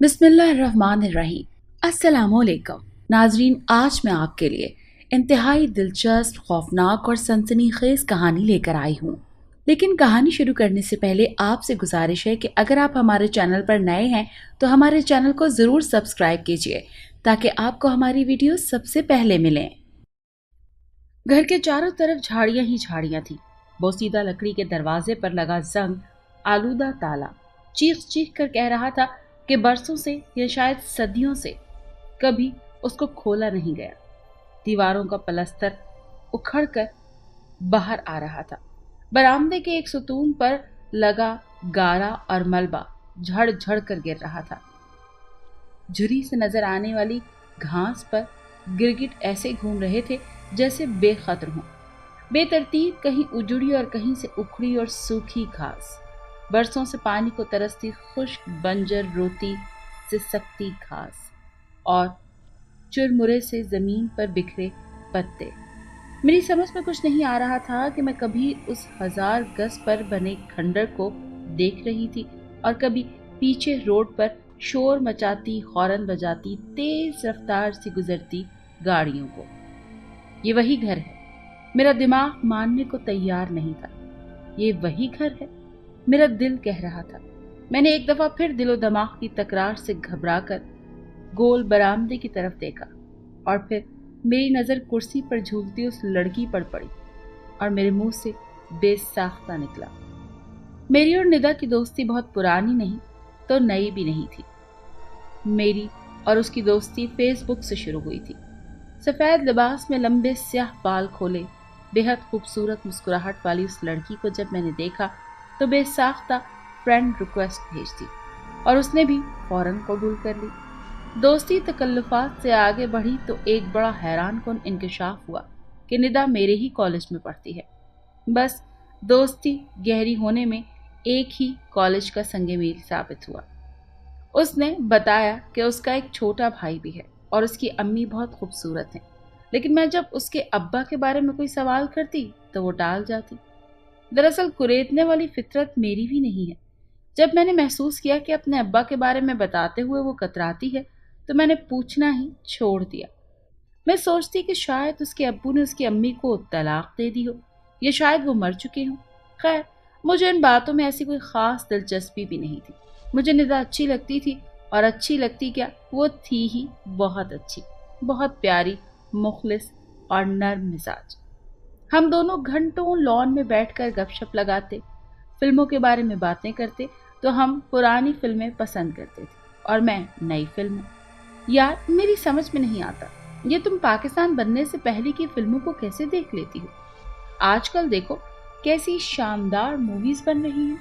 बिस्मिल्लाहिर्रहमानिर्रहीम। अस्सलामुअलैकुम नाजरीन, आज मैं आपके लिए इंतहाई दिलचस्प, खौफनाक और सनसनीखेज कहानी लेकर आई हूँ। लेकिन कहानी शुरू करने से पहले आपसे गुजारिश है कि अगर आप हमारे चैनल पर नए हैं तो हमारे चैनल को ज़रूर सब्सक्राइब कीजिए ताकि आपको हमारी वीडियो सबसे पहले मिलें। घर के चारों तरफ झाड़ियाँ ही झाड़ियाँ थी। बोसीदा लकड़ी के दरवाजे पर लगा जंग आलूदा ताला चीख चीख कर कह रहा था कि बरसों से या शायद सदियों से कभी उसको खोला नहीं गया। दीवारों का पलस्तर उखड़ कर बाहर आ रहा था। बरामदे के एक सुतून पर लगा गारा और मलबा झड़ झड़ कर गिर रहा था। झुरी से नजर आने वाली घास पर गिरगिट ऐसे घूम रहे थे जैसे बेखतर हों, बेतरतीब, कहीं उजड़ी और कहीं से उखड़ी और सूखी घास, बरसों से पानी को तरसती खुश्क बंजर रोती सिसकती घास और चुरमुरे से जमीन पर बिखरे पत्ते। मेरी समझ में कुछ नहीं आ रहा था कि मैं कभी उस 1000 गज पर बने खंडर को देख रही थी और कभी पीछे रोड पर शोर मचाती हॉर्न बजाती तेज रफ्तार से गुजरती गाड़ियों को। ये वही घर है। मेरा दिमाग मानने को तैयार नहीं था। ये वही घर है, मेरा दिल कह रहा था। मैंने एक दफा फिर दिलो दिमाग की तकरार से घबराकर गोल बरामदे की तरफ देखा और फिर मेरी नजर कुर्सी पर झूलती उस लड़की पर पड़ी और मेरे मुंह से बेसाख्ता निकला। मेरी और निदा की दोस्ती बहुत पुरानी नहीं तो नई भी नहीं थी। मेरी और उसकी दोस्ती फेसबुक से शुरू हुई थी। सफेद लिबास में लंबे स्याह बाल खोले बेहद खूबसूरत मुस्कुराहट वाली उस लड़की को जब मैंने देखा तो बेसाख्ता फ्रेंड रिक्वेस्ट भेज दी और उसने भी फौरन कबूल कर ली। दोस्ती तकल्लुफात से आगे बढ़ी तो एक बड़ा हैरान कुन इंकशाफ हुआ कि निदा मेरे ही कॉलेज में पढ़ती है। बस दोस्ती गहरी होने में एक ही कॉलेज का संगे मील साबित हुआ। उसने बताया कि उसका एक छोटा भाई भी है और उसकी अम्मी बहुत खूबसूरत हैं, लेकिन मैं जब उसके अब्बा के बारे में कोई सवाल करती तो वो टाल जाती। दरअसल कुरेदने वाली फितरत मेरी भी नहीं है। जब मैंने महसूस किया कि अपने अब्बा के बारे में बताते हुए वो कतराती है तो मैंने पूछना ही छोड़ दिया। मैं सोचती कि शायद उसके अब्बू ने उसकी अम्मी को तलाक दे दी हो या शायद वो मर चुके हों। खैर, मुझे इन बातों में ऐसी कोई ख़ास दिलचस्पी भी नहीं थी। मुझे निदा अच्छी लगती थी और अच्छी लगती क्या, वो थी ही बहुत अच्छी, बहुत प्यारी, मुखलिस और नर्म मिजाज। हम दोनों घंटों लॉन में बैठकर गपशप लगाते, फिल्मों के बारे में बातें करते। तो हम पुरानी फिल्में पसंद करते थे और मैं नई फिल्में। यार, मेरी समझ में नहीं आता ये तुम पाकिस्तान बनने से पहले की फिल्मों को कैसे देख लेती हो। आजकल देखो कैसी शानदार मूवीज बन रही हैं।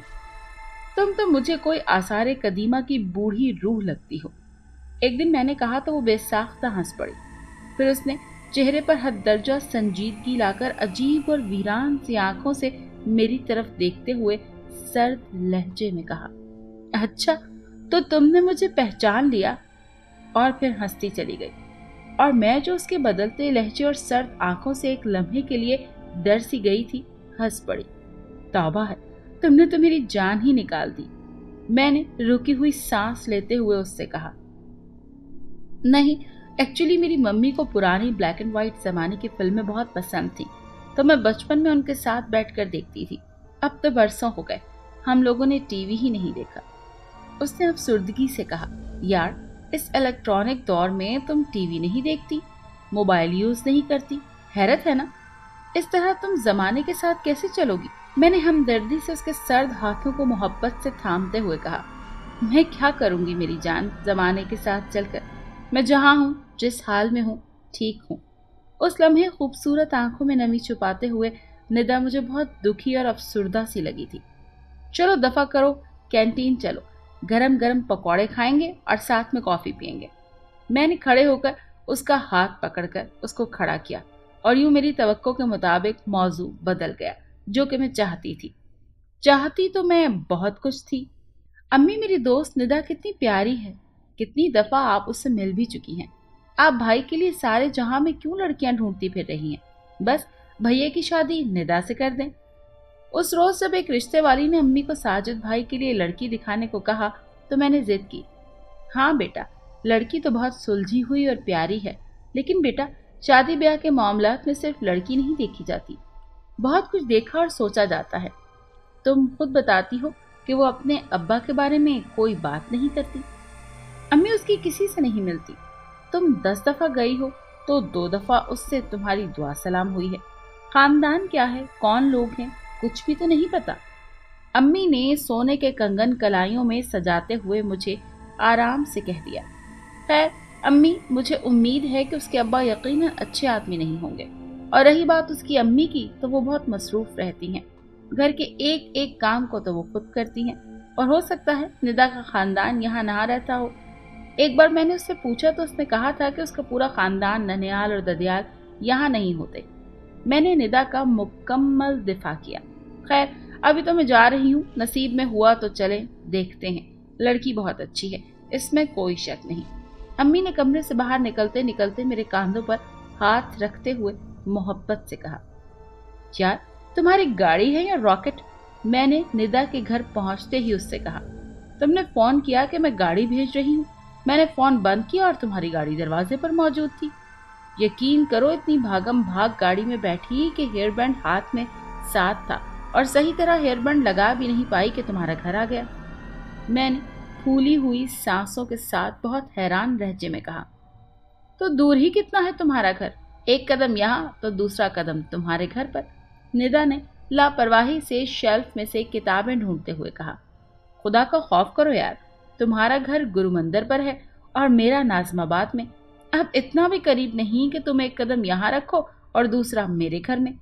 तुम तो मुझे कोई आसारे कदीमा की बूढ़ी रूह लगती हो। एक दिन मैंने कहा तो वो बेसाख्ता हंस पड़ी। फिर उसने चेहरे पर हद दर्जा संजीदगी लाकर अजीब और वीरान सी आंखों से मेरी तरफ देखते हुए सर्द लहजे में कहा, अच्छा तो तुमने मुझे पहचान लिया। और फिर हंसती चली गई और मैं जो उसके बदलते लहजे और सर्द आंखों से एक लम्हे के लिए डर सी गई थी, हंस पड़ी। तौबा है, तुमने तो मेरी जान ही निकाल दी। मैंने रुकी हुई सांस लेते हुए उससे कहा, नहीं, एक्चुअली मेरी मम्मी को पुरानी ब्लैक एंड व्हाइट जमाने की फिल्में बहुत पसंद थी तो मैं बचपन में उनके साथ बैठकर देखती थी। अब तो बरसों हो गए हम लोगों ने टीवी ही नहीं देखा। उसने अफसुर्दगी से कहा, यार, इस इलेक्ट्रॉनिक दौर में तुम टीवी नहीं देखती, मोबाइल यूज नहीं करती, हैरत है ना। इस तरह तुम जमाने के साथ कैसे चलोगी। मैंने हमदर्दी से उसके सर्द हाथों को मोहब्बत से थामते हुए कहा, मैं क्या करूंगी मेरी जान जमाने के साथ चलकर। मैं जहां हूं, जिस हाल में हूं, ठीक हूं। उस लम्हे खूबसूरत आंखों में नमी छुपाते हुए निदा मुझे बहुत दुखी और अफसुर्दा सी लगी थी। चलो दफा करो, कैंटीन चलो, गरम गरम पकौड़े खाएंगे और साथ में कॉफी पियेंगे। मैंने खड़े होकर उसका हाथ पकड़कर उसको खड़ा किया और यूं मेरी तवक्को के मुताबिक मौजू बदल गया। जो कि मैं चाहती तो मैं बहुत कुछ थी। अम्मी, मेरी दोस्त निदा कितनी प्यारी है, कितनी दफा आप उससे मिल भी चुकी हैं। आप भाई के लिए सारे जहां में क्यों लड़कियां ढूंढती फिर रही हैं। बस भैया की शादी निदा से कर दें। उस रोज जब एक रिश्ते वाली ने अम्मी को साजिद भाई के लिए लड़की दिखाने को कहा तो मैंने जिद की, हाँ बेटा, लड़की तो बहुत सुलझी हुई और प्यारी है, लेकिन बेटा शादी ब्याह के मामलात में सिर्फ लड़की नहीं देखी जाती, बहुत कुछ देखा और सोचा जाता है। तुम खुद बताती हो कि वो अपने अब्बा के बारे में कोई बात नहीं करती, अम्मी उसकी किसी से नहीं मिलती। तुम 10 दफा गई हो तो 2 दफा उससे तुम्हारी दुआ सलाम हुई है। खानदान क्या है, कौन लोग हैं, कुछ भी तो नहीं पता। अम्मी ने सोने के कंगन कलाइयों में सजाते हुए मुझे आराम से कह दिया। खैर अम्मी, मुझे उम्मीद है कि उसके अब्बा यकीनन अच्छे आदमी नहीं होंगे, और रही बात उसकी अम्मी की तो वो बहुत मसरूफ रहती हैं। घर के एक एक काम को तो वो खुद करती हैं, और हो सकता है निदा का खानदान यहाँ ना रहता हो। एक बार मैंने उससे पूछा तो उसने कहा था कि उसका पूरा खानदान ननियाल और ददियाल यहाँ नहीं होते। मैंने निदा का मुकम्मल दिफा किया। खैर अभी तो मैं जा रही हूँ, नसीब में हुआ तो चले देखते हैं। लड़की बहुत अच्छी है, इसमें कोई शक नहीं। अम्मी ने कमरे से बाहर निकलते निकलते मेरे कांधों पर हाथ रखते हुए मोहब्बत से कहा, यार तुम्हारी गाड़ी है या रॉकेट? मैंने निदा के घर पहुंचते ही उससे कहा। तुमने फोन किया कि मैं गाड़ी भेज रही हूँ। मैंने फोन बंद किया और तुम्हारी गाड़ी दरवाजे पर मौजूद थी। यकीन करो इतनी भागम भाग गाड़ी में बैठी कि हेयर बैंड हाथ में साथ था, और सही तरह हेयर बैंड लगा भी नहीं पाई कि तुम्हारा घर आ गया। मैंने फूली हुई सांसों के साथ बहुत हैरान लहजे में कहा, तो दूर ही कितना है तुम्हारा घर? एक कदम यहाँ तो दूसरा कदम तुम्हारे घर पर। निदा ने लापरवाही से शेल्फ में से किताबें ढूंढते हुए कहा, खुदा का खौफ करो यार, तुम्हारा घर गुरुमंदिर पर है और मेरा नाज़माबाद में। अब इतना भी करीब नहीं कि तुम एक कदम यहाँ रखो और दूसरा मेरे घर में।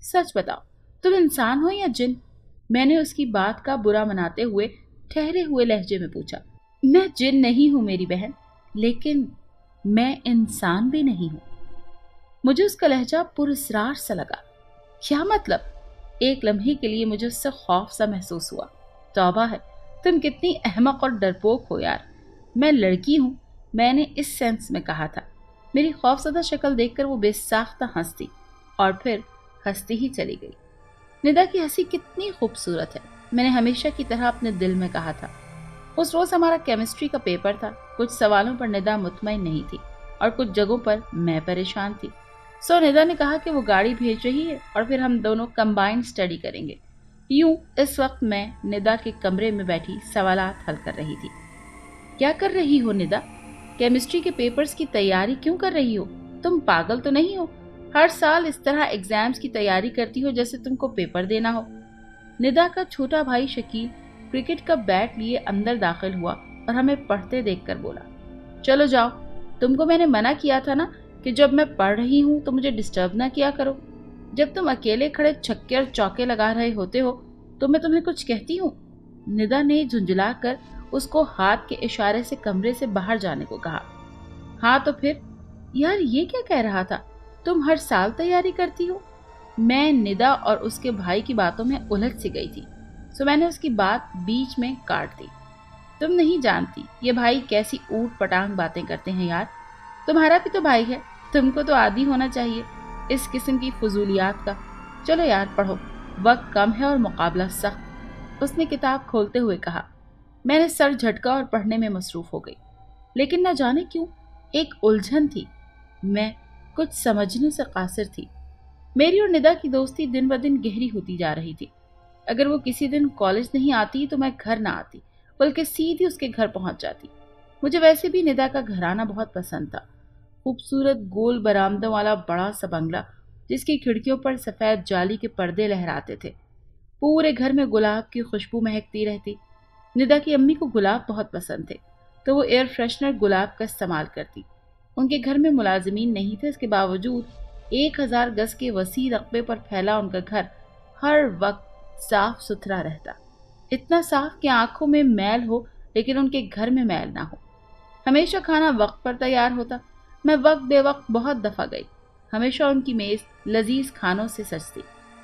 सच बताओ, तुम इंसान हो या जिन? मैंने उसकी बात का बुरा मनाते हुए ठहरे हुए लहजे में पूछा। मैं जिन नहीं हूं मेरी बहन, लेकिन मैं इंसान भी नहीं हूं। मुझे उसका लहजा पुरस्रार सा लगा। क्या मतलब? एक लम्हे के लिए मुझे उससे खौफ सा महसूस हुआ। तौबा है, तुम कितनी अहमक और डरपोक हो यार। मैं लड़की हूं, मैंने इस सेंस में कहा था। मेरी खौफजदा शक्ल देखकर वो बेसाख्ता हंसती और फिर हंसती ही चली गई। निदा की हंसी कितनी खूबसूरत है, मैंने हमेशा की तरह अपने दिल में कहा था। उस रोज हमारा केमिस्ट्री का पेपर था। कुछ सवालों पर निदा मुतमईन नहीं थी और कुछ जगहों पर मैं परेशान थी। सो निदा ने कहा कि वो गाड़ी भेज रही है और फिर हम दोनों कंबाइंड स्टडी करेंगे। यूं इस वक्त मैं निदा के कमरे में बैठी सवालात हल कर रही थी। क्या कर रही हो निदा? केमिस्ट्री के पेपर्स की तैयारी क्यों कर रही हो? तुम पागल तो नहीं हो? हर साल इस तरह एग्जाम्स की तैयारी करती हो जैसे तुमको पेपर देना हो। निदा का छोटा भाई शकील क्रिकेट का बैट लिए अंदर दाखिल हुआ और हमें पढ़ते देखकर बोला, चलो जाओ, तुमको मैंने मना किया था ना कि जब मैं पढ़ रही हूँ तो मुझे डिस्टर्ब ना किया करो। जब तुम अकेले खड़े छक्के और चौके लगा रहे होते हो तो मैं तुम्हें कुछ कहती हूँ। निदा ने झुंझला कर उसको हाथ के इशारे से कमरे से बाहर जाने को कहा। हाँ तो फिर? यार ये क्या कह रहा था? तुम हर साल तैयारी करती हो? मैं निदा और उसके भाई की बातों में उलझ सी गई थी, सो मैंने उसकी बात बीच में काट दी। तुम नहीं जानती ये भाई कैसी ऊट पटांग बातें करते हैं यार। तुम्हारा भी तो भाई है, तुमको तो आदी होना चाहिए इस किस्म की फजूलियात का। चलो यार पढ़ो, वक्त कम है और मुकाबला सख्त, उसने किताब खोलते हुए कहा। मैंने सर झटका और पढ़ने में मसरूफ हो गई, लेकिन न जाने क्यों एक उलझन थी। मैं कुछ समझने से कासिर थी। मेरी और निदा की दोस्ती दिन ब दिन गहरी होती जा रही थी। अगर वो किसी दिन कॉलेज नहीं आती तो मैं घर ना आती, बल्कि सीधी उसके घर पहुंच जाती। मुझे वैसे भी निदा का घराना बहुत पसंद था। खूबसूरत गोल बरामदों वाला बड़ा सा बंगला जिसकी खिड़कियों पर सफ़ेद जाली के पर्दे लहराते थे। पूरे घर में गुलाब की खुशबू महकती रहती। निदा की अम्मी को गुलाब बहुत पसंद थे तो वो एयर फ्रेशनर गुलाब का इस्तेमाल करती। उनके घर में मुलाजिमीन नहीं थे, इसके बावजूद 1000 गज के वसी रकबे पर फैला उनका घर हर वक्त साफ सुथरा रहता। इतना साफ कि आंखों में मैल हो लेकिन उनके घर में मैल ना हो। हमेशा खाना वक्त पर तैयार होता। मैं वक्त बेवक्त बहुत दफ़ा गई। हमेशा उनकी मेज़ लजीज खानों से सजती।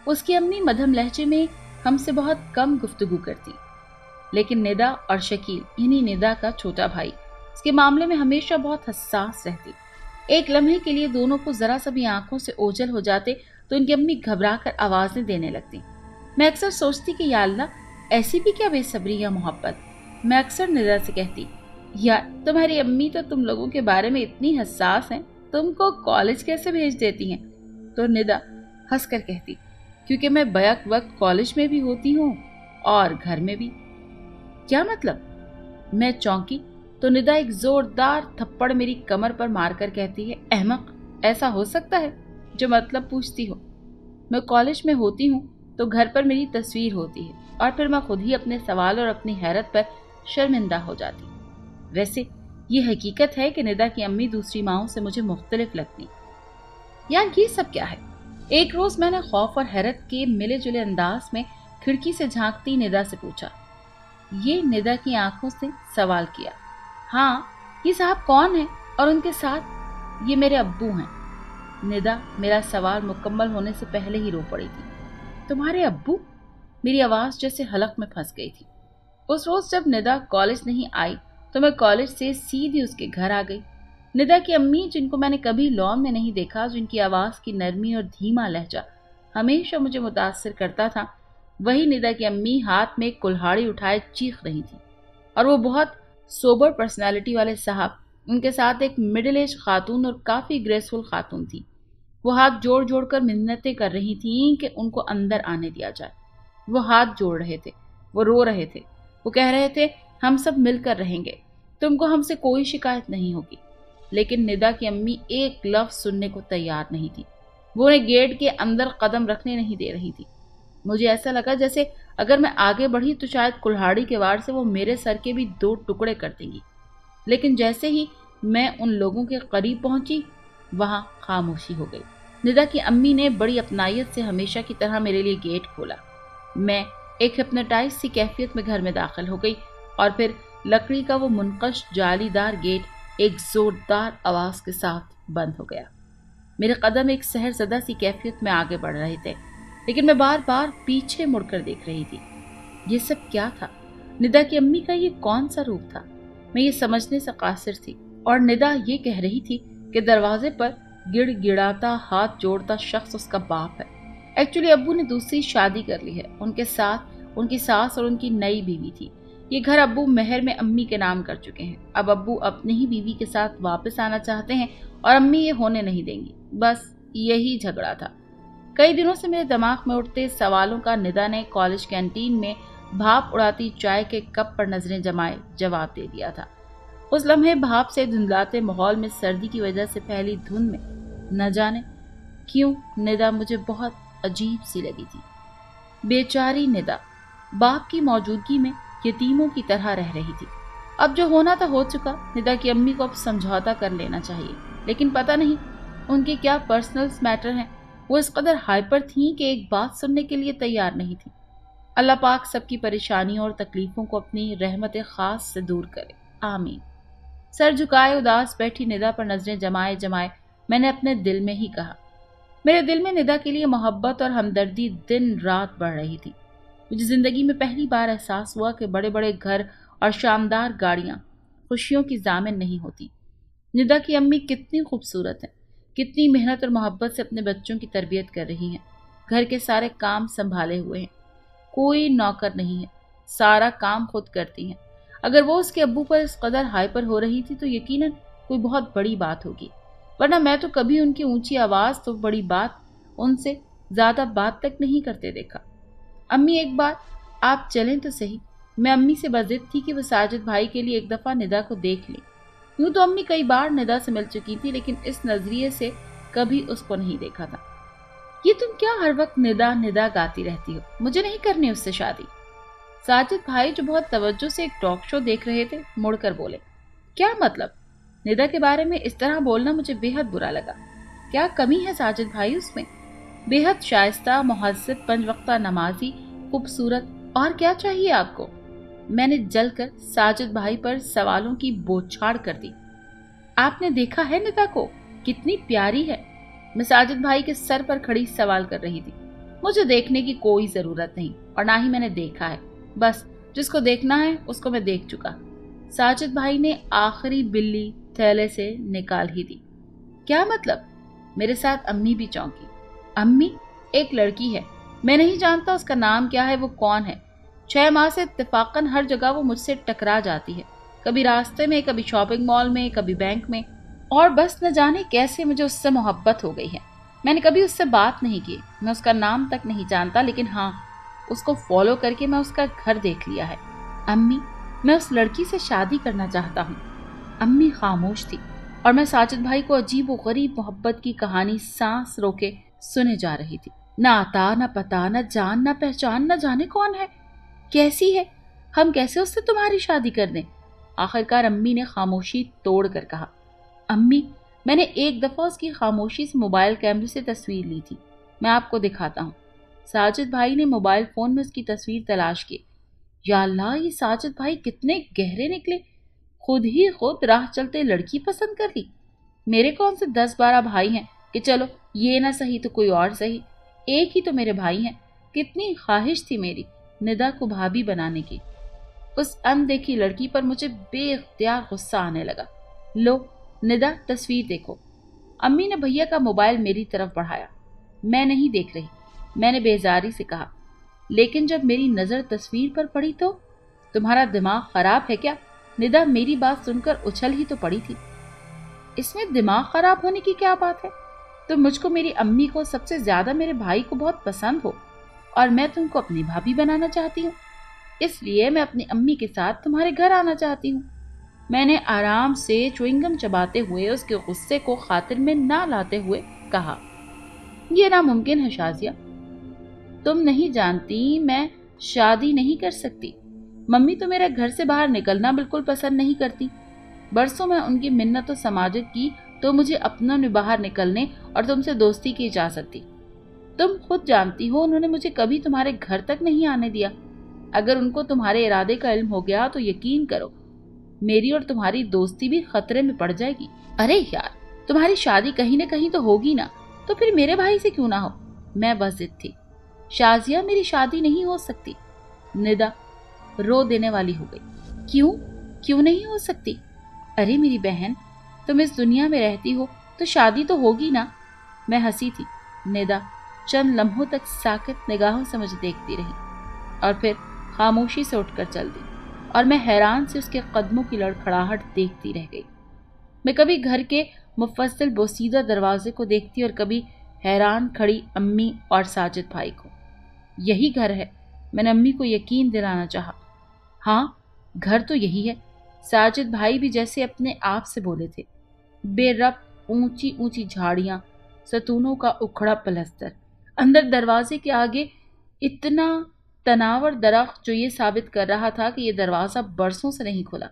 उसकी अम्मी मध्यम लहजे में हमसे बहुत कम गुफ्तगू करती, लेकिन निदा और शकील यानी निदा का छोटा भाई इसके मामले में हमेशा बहुत हसास रहती। एक लम्हे के लिए दोनों को जरा सा भी आंखों से ओझल हो जाते तो उनकी अम्मी घबरा कर आवाजें देने लगती। मैं अक्सर सोचती कि या अल्लाह, ऐसी भी क्या बेसब्री या मोहब्बत। मैं अक्सर निदा से कहती, यार तुम्हारी अम्मी तो तुम लोगों के बारे में इतनी हसास हैं, तुमको कॉलेज कैसे भेज देती हैं? तो निदा हंसकर कहती, क्योंकि मैं बैक वक्त कॉलेज में भी होती हूँ और घर में भी। क्या मतलब? मैं चौंकी तो निदा एक जोरदार थप्पड़ मेरी कमर पर मारकर कहती है, अहमक, ऐसा हो सकता है जो मतलब पूछती हो? मैं कॉलेज में होती हूँ तो घर पर मेरी तस्वीर होती है और फिर मैं खुद ही अपने सवाल और अपनी हैरत पर शर्मिंदा हो जाती। वैसे ये हकीकत है कि निदा की अम्मी दूसरी माओं से मुझे मुख्तलिफ लगती। यार ये सब क्या है? एक रोज मैंने खौफ और हैरत के मिले जुले अंदाज में खिड़की से झांकती निदा से पूछा। ये निदा की आंखों से सवाल किया। हाँ, ये साहब कौन है? और उनके साथ? ये मेरे अब्बू हैं। निदा मेरा सवाल मुकम्मल होने से पहले ही रो पड़ी थी। तुम्हारे अब्बू? मेरी आवाज जैसे हलक में फंस गई थी। उस रोज जब निदा कॉलेज नहीं आई तो मैं कॉलेज से सीधी उसके घर आ गई। निदा की अम्मी, जिनको मैंने कभी लॉन में नहीं देखा, जिनकी आवाज की नरमी और धीमा लहजा हमेशा मुझे मुतासिर करता था, वही निदा की अम्मी हाथ में कुल्हाड़ी उठाए चीख रही थी। और वो बहुत सोबर पर्सनालिटी वाले साहब, उनके साथ एक मिडिल एज खातून और काफ़ी ग्रेसफुल खातून थी। वो हाथ जोड़ जोड़ कर मिन्नतें कर रही थीं कि उनको अंदर आने दिया जाए। वो हाथ जोड़ रहे थे, वो रो रहे थे, वो कह रहे थे, हम सब मिलकर रहेंगे, तुमको हमसे कोई शिकायत नहीं होगी। लेकिन निदा की अम्मी एक लफ्ज़ सुनने को तैयार नहीं थी। वो उन्हें गेट के अंदर कदम रखने नहीं दे रही थी। मुझे ऐसा लगा जैसे अगर मैं आगे बढ़ी तो शायद कुल्हाड़ी के वार से वो मेरे सर के भी 2 टुकड़े कर देंगी। लेकिन जैसे ही मैं उन लोगों के करीब पहुंची, वहां खामोशी हो गई। निदा की अम्मी ने बड़ी अपनायत से हमेशा की तरह मेरे लिए गेट खोला। मैं एक हिप्नोटाइज सी कैफियत में घर में दाखिल हो गई और फिर लकड़ी का वो मुनकश जालीदार गेट एक जोरदार आवाज के साथ बंद हो गया। मेरे कदम एक सहरज़दा सी कैफियत में आगे बढ़ रहे थे, लेकिन मैं बार बार पीछे मुड़कर देख रही थी। ये सब क्या था? निदा की अम्मी का ये कौन सा रूप था? मैं ये समझने से कासिर थी। और निदा ये कह रही थी कि दरवाजे पर गिड़गिड़ाता हाथ जोड़ता शख्स उसका बाप है। एक्चुअली अब्बू ने दूसरी शादी कर ली है। उनके साथ उनकी सास और उनकी नई बीवी थी। ये घर अब्बू मेहर में अम्मी के नाम कर चुके हैं। अब अब्बू अपनी ही बीवी के साथ वापस आना चाहते हैं और अम्मी ये होने नहीं देंगी। बस यही झगड़ा था। कई दिनों से मेरे दिमाग में उठते सवालों का निदा ने कॉलेज कैंटीन में भाप उड़ाती चाय के कप पर नजरें जमाए जवाब दे दिया था। उस लम्हे भाप से धुंधलाते माहौल में सर्दी की वजह से फैली धुंध में न जाने क्यों निदा मुझे बहुत अजीब सी लगी थी। बेचारी निदा बाप की मौजूदगी में यतीमों की तरह रह रही थी। अब जो होना था हो चुका। निदा की अम्मी को अब समझौता कर लेना चाहिए, लेकिन पता नहीं उनके क्या पर्सनल मैटर हैं। वो इस कदर हाइपर थी कि एक बात सुनने के लिए तैयार नहीं थी। अल्लाह पाक सबकी परेशानियों और तकलीफों को अपनी रहमत खास से दूर करे, आमीन। सर झुकाए उदास बैठी निदा पर नजरें जमाए जमाए मैंने अपने दिल में ही कहा। मेरे दिल में निदा के लिए मोहब्बत और हमदर्दी दिन रात बढ़ रही थी। मुझे जिंदगी में पहली बार एहसास हुआ कि बड़े बड़े घर और शानदार गाड़ियां खुशियों की जामिन नहीं होती। निदा की अम्मी कितनी खूबसूरत है, कितनी मेहनत और मोहब्बत से अपने बच्चों की तरबियत कर रही हैं। घर के सारे काम संभाले हुए हैं, कोई नौकर नहीं है, सारा काम खुद करती हैं। अगर वो उसके अब्बू पर इस कदर हाइपर हो रही थी तो यकीनन कोई बहुत बड़ी बात होगी, वरना मैं तो कभी उनकी ऊंची आवाज़ तो बड़ी बात उनसे ज़्यादा बात तक नहीं करते देखा। अम्मी एक बार आप चलें तो सही। मैं अम्मी से बज़िद थी कि वो साजिद भाई के लिए एक दफ़ा निदा को देख लें। यूँ तो अम्मी कई बार निदा से मिल चुकी थी, लेकिन इस नज़रिए से कभी उसको नहीं देखा था। ये तुम क्या हर वक्त निदा निदा गाती रहती हो? मुझे नहीं करनी उससे शादी। साजिद भाई, जो बहुत तवज्जो से एक टॉक शो देख रहे थे, मुड़कर बोले। क्या मतलब? निदा के बारे में इस तरह बोलना मुझे बेहद बुरा लगा। क्या कमी है साजिद भाई उसमें? बेहद शाइस्ता, मुहज्जब, 5 वक्ता नमाजी, खूबसूरत, और क्या चाहिए आपको? मैंने जलकर साजिद भाई पर सवालों की बौछार कर दी। आपने देखा है निदा को? कितनी प्यारी है। मैं साजिद भाई के सर पर खड़ी सवाल कर रही थी। मुझे देखने की कोई जरूरत नहीं और ना ही मैंने देखा है। बस जिसको देखना है उसको मैं देख चुका। साजिद भाई ने आखिरी बिल्ली थैले से निकाल ही दी। क्या मतलब? मेरे साथ अम्मी भी चौंकी। अम्मी? एक लड़की है, मैं नहीं जानता उसका नाम क्या है, वो कौन है। 6 माह से इत्तेफाकन हर जगह वो मुझसे टकरा जाती है। कभी रास्ते में, कभी शॉपिंग मॉल में, कभी बैंक में, और बस न जाने कैसे मुझे उससे मोहब्बत हो गई है। मैंने कभी उससे बात नहीं की, मैं उसका नाम तक नहीं जानता, लेकिन हाँ, उसको फॉलो करके मैं उसका घर देख लिया है। अम्मी, मैं उस लड़की से शादी करना चाहता हूँ। अम्मी खामोश थी और मैं साजिद भाई को अजीब व गरीब मोहब्बत की कहानी सांस रोके सुने जा रही थी। न आता, न पता, न जान, न पहचान, न जाने कौन है, कैसी है, हम कैसे उससे तुम्हारी शादी कर दें। आखिरकार अम्मी ने खामोशी तोड़ कर कहा, अम्मी, मैंने एक दफा उसकी खामोशी से मोबाइल कैमरे से तस्वीर ली थी, मैं आपको दिखाता हूँ। साजिद भाई ने मोबाइल फोन में उसकी तस्वीर तलाश की। या अल्लाह, ये साजिद भाई कितने गहरे निकले, खुद ही खुद राह चलते लड़की पसंद कर ली। मेरे कौन से 10-12 भाई हैं कि चलो ये ना सही तो कोई और सही, एक ही तो मेरे भाई हैं। कितनी ख्वाहिश थी मेरी निदा को भाभी बनाने की। उस अनदेखी लड़की पर मुझे बेइख्तियार गुस्सा आने लगा। लो निदा, तस्वीर देखो। अम्मी ने भैया का मोबाइल मेरी तरफ बढ़ाया। मैं नहीं देख रही, मैंने बेजारी से कहा। लेकिन जब मेरी नजर तस्वीर पर पड़ी तो तुम्हारा दिमाग खराब है क्या? निदा मेरी बात सुनकर उछल ही तो पड़ी थी। इसमें दिमाग खराब होने की क्या बात है? तुम मुझको, मेरी अम्मी को, सबसे ज्यादा मेरे भाई को बहुत पसंद हो और मैं तुमको अपनी भाभी बनाना चाहती हूँ, इसलिए मैं अपनी अम्मी के साथ तुम्हारे घर आना चाहती हूँ। मैंने आराम से च्युइंगम चबाते हुए उसके गुस्से को खातिर में ना लाते हुए कहा, यह नामुमकिन है शाजिया, तुम नहीं जानती मैं शादी नहीं कर सकती। मम्मी तो मेरा घर से बाहर निकलना बिल्कुल पसंद नहीं करती। बरसों में उनकी मिन्नत समाजत की तो मुझे अपनों में बाहर निकलने और तुमसे दोस्ती की इजाजत दी। तुम खुद जानती हो उन्होंने मुझे कभी तुम्हारे घर तक नहीं आने दिया। अगर उनको तुम्हारे इरादे का इल्म हो गया तो यकीन करो मेरी और तुम्हारी दोस्ती भी खतरे में पड़ जाएगी। अरे यार, तुम्हारी शादी कहीं न कहीं तो होगी ना, तो फिर मेरे भाई से क्यों ना हो? मैं बस जिद थी। शाजिया, मेरी शादी नहीं हो सकती। निदा रो देने वाली हो गई। क्यों क्यों नहीं हो सकती? अरे मेरी बहन, तुम इस दुनिया में रहती हो तो शादी तो होगी ना। मैं हंसी थी। निदा चंद लम्हों तक साकित निगाहों से मुझे देखती रही और फिर खामोशी से उठकर चल दी और मैं हैरान से उसके कदमों की लड़खड़ाहट देखती रह गई। मैं कभी घर के मुफस्सिल बोसीदा दरवाजे को देखती और कभी हैरान खड़ी अम्मी और साजिद भाई को। यही घर है, मैंने अम्मी को यकीन दिलाना चाहा। हाँ, घर तो यही है। साजिद भाई भी जैसे अपने आप से बोले थे। बेरब ऊंची ऊंची झाड़ियां, सतूनों का उखड़ा पलस्तर, अंदर दरवाजे के आगे इतना तनावर दरख्त जो ये साबित कर रहा था कि ये दरवाजा बरसों से नहीं खुला।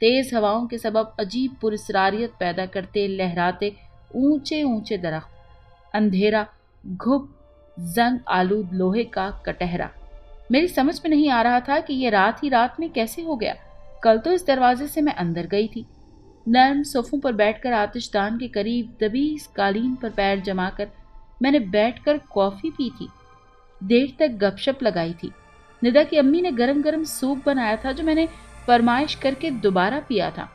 तेज हवाओं के सबब अजीब पुरस्रारियत पैदा करते लहराते ऊंचे ऊंचे दरख्त, अंधेरा, घुप, जंग आलूद लोहे का कटहरा। मेरी समझ में नहीं आ रहा था कि ये रात ही रात में कैसे हो गया। कल तो इस दरवाजे से मैं अंदर गई थी। नर्म सोफों पर बैठकर आतिशदान के करीब दबी इस कालीन पर पैर जमाकर मैंने बैठकर कॉफी पी थी। देर तक गपशप लगाई थी। निदा की अम्मी ने गरम गरम सूप बनाया था जो मैंने फरमाइश करके दोबारा पिया था।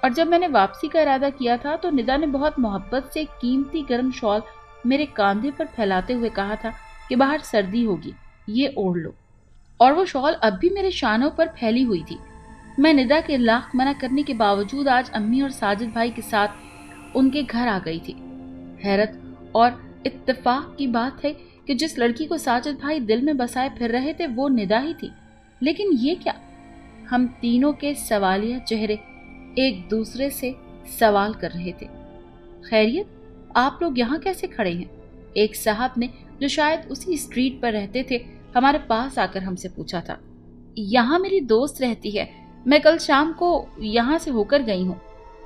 और जब मैंने वापसी का इरादा किया था तो निदा ने बहुत मोहब्बत से एक कीमती गर्म शॉल मेरे कांधे पर फैलाते हुए कहा था कि बाहर सर्दी होगी, ये ओढ़ लो। और वो शॉल अब भी मेरे शानों पर फैली हुई थी। मैं निदा के लाख मना करने के बावजूद आज अम्मी और साजिद भाई के साथ उनके घर आ गई थी। हैरत और इत्तेफाक की बात है कि जिस लड़की को साजिद भाई दिल में बसाए फिर रहे थे वो निदा ही थी। लेकिन ये क्या? हम तीनों के सवालिया चेहरे एक दूसरे से सवाल कर रहे थे। खैरियत, आप लोग यहाँ कैसे खड़े हैं? एक साहब ने, जो शायद उसी स्ट्रीट पर रहते थे, हमारे पास आकर हमसे पूछा था। यहाँ मेरी दोस्त रहती है, मैं कल शाम को यहाँ से होकर गई हूँ।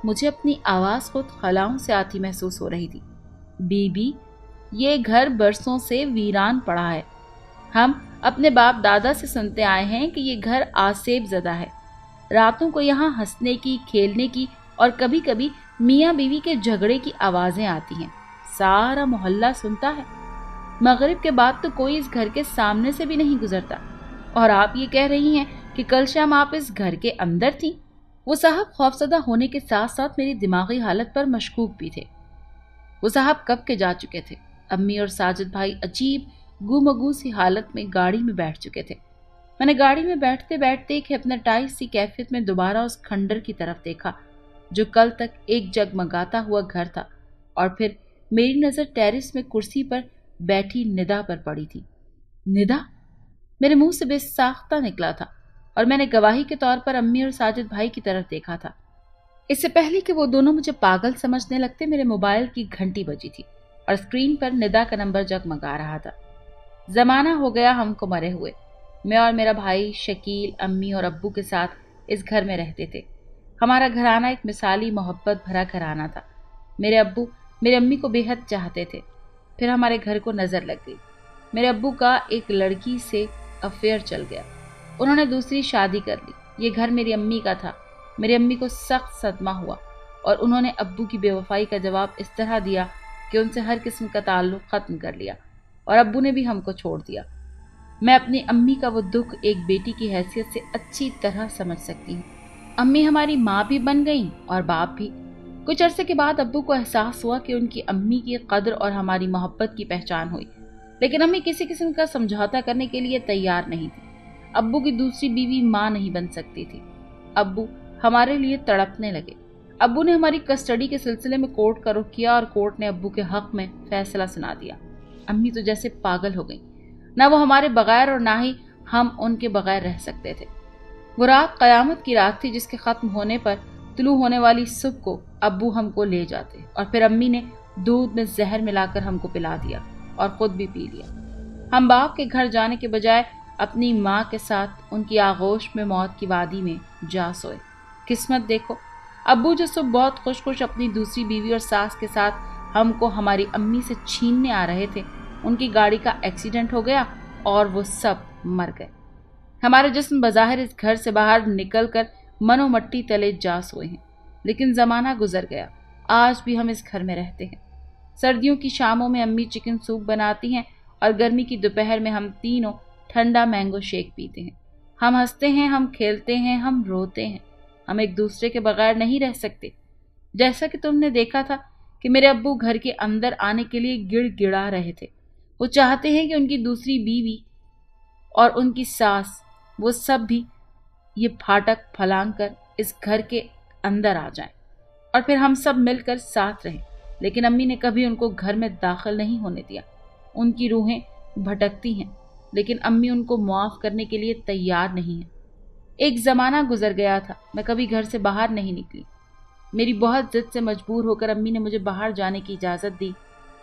मुझे अपनी आवाज़ खुद खलाओं से आती महसूस हो रही थी। बीबी, ये घर बरसों से वीरान पड़ा है। हम अपने बाप दादा से सुनते आए हैं कि ये घर आसेब ज़दा है। रातों को यहाँ हंसने की, खेलने की और कभी कभी मियाँ बीवी के झगड़े की आवाज़ें आती हैं। सारा मोहल्ला सुनता है। मगरिब के बाद तो कोई इस घर के सामने से भी नहीं गुजरता। और आप ये कह रही हैं कि कल शाम आप इस घर के अंदर थीं? वो साहब खौफजदा होने के साथ साथ मेरी दिमागी हालत पर मशकूक भी थे। वो साहब कब के जा चुके थे। अम्मी और साजिद भाई अजीब गुमगू सी हालत में गाड़ी में बैठ चुके थे। मैंने गाड़ी में बैठते बैठते एक हिप्नोटाइज सी कैफियत में दोबारा उस खंडर की तरफ देखा जो कल तक एक जगमगाता हुआ घर था, और फिर मेरी नजर टेरेस में कुर्सी पर बैठी निदा पर पड़ी थी। निदा? मेरे मुंह से बेसाख्ता निकला था और मैंने गवाही के तौर पर अम्मी और साजिद भाई की तरफ देखा था। इससे पहले कि वो दोनों मुझे पागल समझने लगते, मेरे मोबाइल की घंटी बजी थी और स्क्रीन पर निदा का नंबर जगमगा रहा था। जमाना हो गया हमको मरे हुए। मैं और मेरा भाई शकील अम्मी और अब्बू के साथ इस घर में रहते थे। हमारा घराना एक मिसाली मोहब्बत भरा घराना था। मेरे अब्बू मेरी अम्मी को बेहद चाहते थे। फिर हमारे घर को नजर लग गई। मेरे अब्बू का एक लड़की से अफेयर चल गया। उन्होंने दूसरी शादी कर ली। ये घर मेरी अम्मी का था। मेरी अम्मी को सख्त सदमा हुआ और उन्होंने अब्बू की बेवफाई का जवाब इस तरह दिया कि उनसे हर किस्म का ताल्लुक खत्म कर लिया और अब्बू ने भी हमको छोड़ दिया। मैं अपनी अम्मी का वो दुख एक बेटी की हैसियत से अच्छी तरह समझ सकती हूँ। अम्मी हमारी माँ भी बन गईं और बाप भी। कुछ अरसे के बाद अब्बू को एहसास हुआ कि उनकी अम्मी की कद्र और हमारी मोहब्बत की पहचान हुई, लेकिन अम्मी किसी किस्म का समझौता करने के लिए तैयार नहीं थी। अब्बू की दूसरी बीवी माँ नहीं बन सकती थी। अब्बू हमारे लिए तड़पने लगे। अब्बू ने हमारी कस्टडी के सिलसिले में कोर्ट का रुख किया और कोर्ट ने अब्बू के हक में फैसला सुना दिया। अम्मी तो जैसे पागल हो गई। ना वो हमारे बगैर और ना ही हम उनके बगैर रह सकते थे। वो रात कयामत की रात थी जिसके खत्म होने पर तुलू होने वाली सुबह को अब्बू हमको ले जाते और फिर अम्मी ने दूध में जहर मिलाकर हमको पिला दिया और खुद भी पी लिया। हम बाप के घर जाने के बजाय अपनी माँ के साथ उनकी आगोश में मौत की वादी में जा सोए। किस्मत देखो, अब्बू जो सुबह बहुत खुश खुश अपनी दूसरी बीवी और सास के साथ हमको हमारी अम्मी से छीनने आ रहे थे, उनकी गाड़ी का एक्सीडेंट हो गया और वो सब मर गए। हमारे जिस्म बज़ाहिर इस घर से बाहर निकलकर मनो मट्टी तले जा सोए हैं, लेकिन ज़माना गुजर गया। आज भी हम इस घर में रहते हैं। सर्दियों की शामों में अम्मी चिकन सूप बनाती हैं और गर्मी की दोपहर में हम तीनों ठंडा मैंगो शेक पीते हैं। हम हंसते हैं, हम खेलते हैं, हम रोते हैं। हम एक दूसरे के बगैर नहीं रह सकते। जैसा कि तुमने देखा था कि मेरे अब्बू घर के अंदर आने के लिए गिड़गिड़ा रहे थे। वो चाहते हैं कि उनकी दूसरी बीवी और उनकी सास, वो सब भी ये फाटक फलांग कर इस घर के अंदर आ जाएं और फिर हम सब मिलकर साथ रहें। लेकिन अम्मी ने कभी उनको घर में दाखिल नहीं होने दिया। उनकी रूहें भटकती हैं, लेकिन अम्मी उनको मुआफ करने के लिए तैयार नहीं है। एक ज़माना गुजर गया था, मैं कभी घर से बाहर नहीं निकली। मेरी बहुत जिद से मजबूर होकर अम्मी ने मुझे बाहर जाने की इजाज़त दी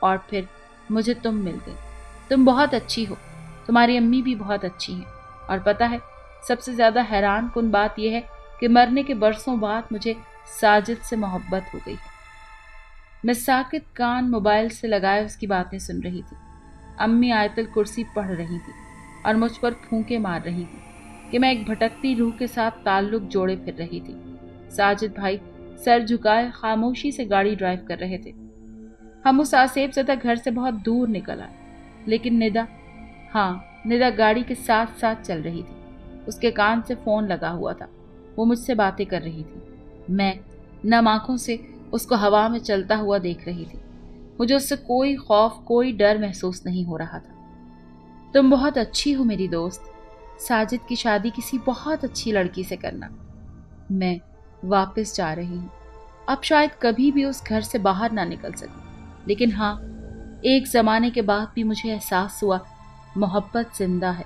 और फिर मुझे तुम मिल गई। तुम बहुत अच्छी हो, तुम्हारी अम्मी भी बहुत अच्छी हैं। और पता है, सबसे ज़्यादा हैरान कुन बात यह है कि मरने के बरसों बाद मुझे साजिद से मोहब्बत हो गई है। मैं साकित कान मोबाइल से लगाए उसकी बातें सुन रही थी। अम्मी आयतल कुर्सी पढ़ रही थी और मुझ पर फूंके मार रही थी कि मैं एक भटकती रूह के साथ ताल्लुक जोड़े फिर रही थी। साजिद भाई सर झुकाए खामोशी से गाड़ी ड्राइव कर रहे थे। हम उस आसेब ज़दा घर से बहुत दूर निकल आए, लेकिन निदा गाड़ी के साथ साथ चल रही थी। उसके कान से फ़ोन लगा हुआ था। वो मुझसे बातें कर रही थी। मैं नम आंखों से उसको हवा में चलता हुआ देख रही थी। मुझे उससे कोई खौफ, कोई डर महसूस नहीं हो रहा था। तुम बहुत अच्छी हो मेरी दोस्त। साजिद की शादी किसी बहुत अच्छी लड़की से करना। मैं वापस जा रही हूँ। अब शायद कभी भी उस घर से बाहर ना निकल सकूं, लेकिन हाँ, एक ज़माने के बाद भी मुझे एहसास हुआ मोहब्बत जिंदा है,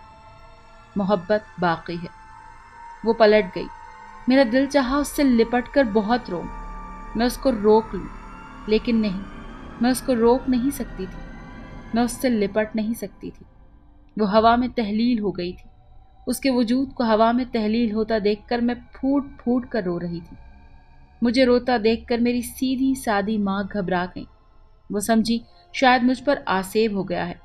मोहब्बत बाकी है। वो पलट गई। मेरा दिल चाहा उससे लिपट कर बहुत रोऊं, मैं उसको रोक लूं, लेकिन नहीं, मैं उसको रोक नहीं सकती थी। मैं उससे लिपट नहीं सकती थी। वो हवा में तहलील हो गई थी। उसके वजूद को हवा में तहलील होता देखकर मैं फूट फूट कर रो रही थी। मुझे रोता देखकर मेरी सीधी सादी माँ घबरा गई। वो समझी शायद मुझ पर आसेब हो गया है।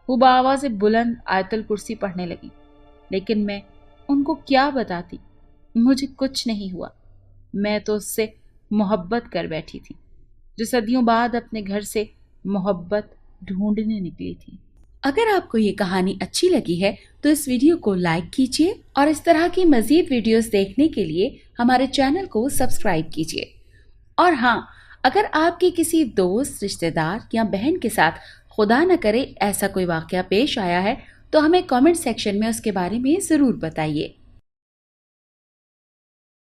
वो बाआवाज़ बुलंद आयतल कुर्सी पढ़ने लगी, लेकिन मैं उनको क्या बताती। मुझे कुछ नहीं हुआ। मैं तो उससे मोहब्बत कर बैठी थी, जो सदियों बाद अपने घर से मोहब्बत ढूंढने निकली थी। अगर आपको ये कहानी अच्छी लगी है तो इस वीडियो को लाइक कीजिए और इस तरह की मज़ीद वीडियोस देखने के लिए हमारे चैनल को सब्सक्राइब कीजिए। और हाँ, अगर आपके किसी दोस्त, रिश्तेदार या बहन के साथ खुदा न करे ऐसा कोई वाक़या पेश आया है تو ہمیں کامنٹ سیکشن میں اس کے بارے میں ضرور بتائیے۔